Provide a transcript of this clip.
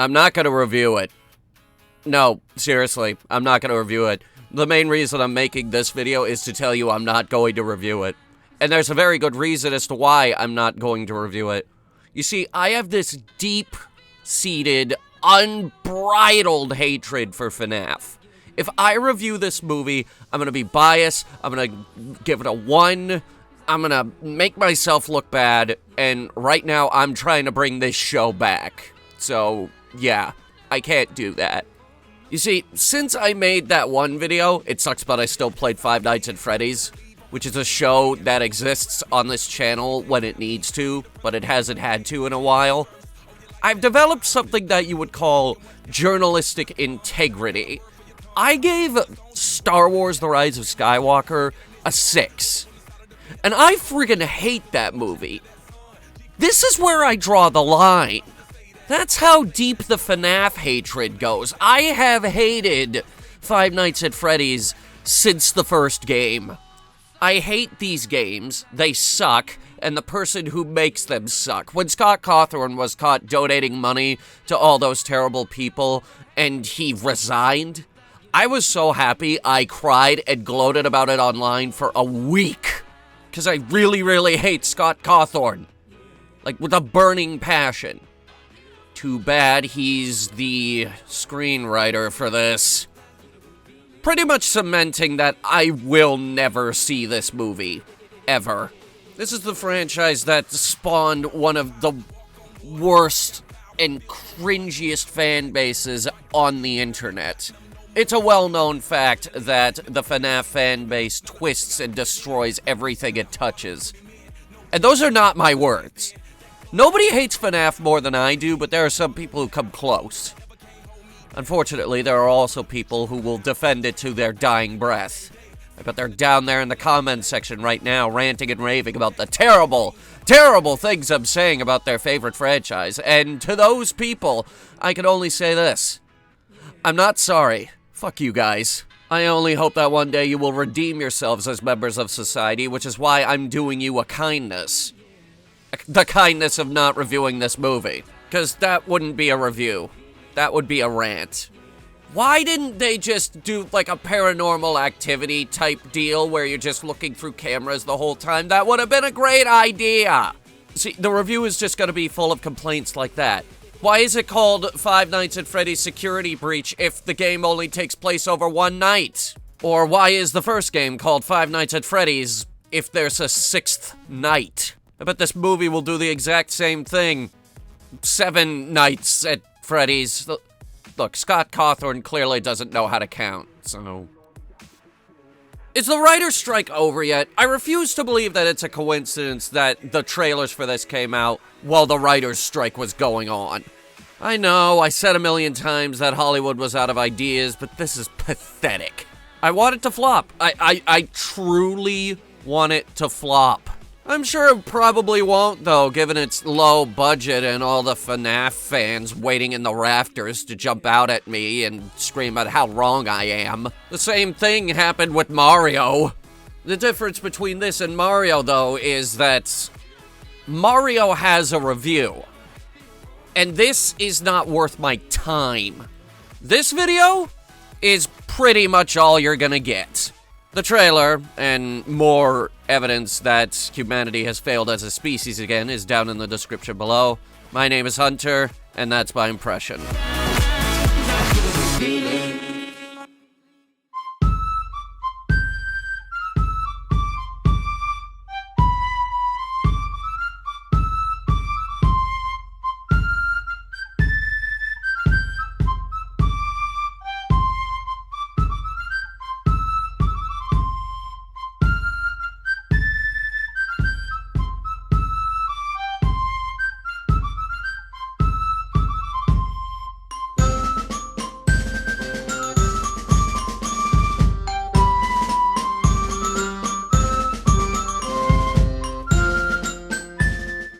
I'm not going to review it. No, seriously, I'm not going to review it. The main reason I'm making this video is to tell you I'm not going to review it. And there's a very good reason as to why I'm not going to review it. You see, I have this deep-seated, unbridled hatred for FNAF. If I review this movie, I'm going to be biased, I'm going to give it a 1, I'm going to make myself look bad, and right now I'm trying to bring this show back. So, yeah, I can't do that. You see, since I made that one video, it sucks but I still played Five Nights at Freddy's, which is a show that exists on this channel when it needs to, but it hasn't had to in a while. I've developed something that you would call journalistic integrity. I gave Star Wars The Rise of Skywalker a 6. And I friggin' hate that movie. This is where I draw the line. That's how deep the FNAF hatred goes. I have hated Five Nights at Freddy's since the first game. I hate these games. They suck. And the person who makes them suck. When Scott Cawthorn was caught donating money to all those terrible people and he resigned, I was so happy I cried and gloated about it online for a week. Because I really, really hate Scott Cawthorn. Like, with a burning passion. Too bad he's the screenwriter for this. Pretty much cementing that I will never see this movie. Ever. This is the franchise that spawned one of the worst and cringiest fan bases on the internet. It's a well-known fact that the FNAF fan base twists and destroys everything it touches. And those are not my words. Nobody hates FNAF more than I do, but there are some people who come close. Unfortunately, there are also people who will defend it to their dying breath. I bet they're down there in the comments section right now ranting and raving about the terrible, terrible things I'm saying about their favorite franchise. And to those people, I can only say this. I'm not sorry. Fuck you guys. I only hope that one day you will redeem yourselves as members of society, which is why I'm doing you a kindness. The kindness of not reviewing this movie. Because that wouldn't be a review. That would be a rant. Why didn't they just do like a Paranormal Activity type deal where you're just looking through cameras the whole time? That would have been a great idea. See, the review is just going to be full of complaints like that. Why is it called Five Nights at Freddy's Security Breach if the game only takes place over one night? Or why is the first game called Five Nights at Freddy's if there's a 6th night? I bet this movie will do the exact same thing. 7 nights at Freddy's. Look, Scott Cawthorn clearly doesn't know how to count, so... Is the writer's strike over yet? I refuse to believe that it's a coincidence that the trailers for this came out while the writer's strike was going on. I know, I said a million times that Hollywood was out of ideas, but this is pathetic. I want it to flop. I truly want it to flop. I'm sure it probably won't, though, given its low budget and all the FNAF fans waiting in the rafters to jump out at me and scream at how wrong I am. The same thing happened with Mario. The difference between this and Mario, though, is that Mario has a review. And this is not worth my time. This video is pretty much all you're gonna get. The trailer, and more evidence that humanity has failed as a species again, is down in the description below. My name is Hunter, and that's my impression.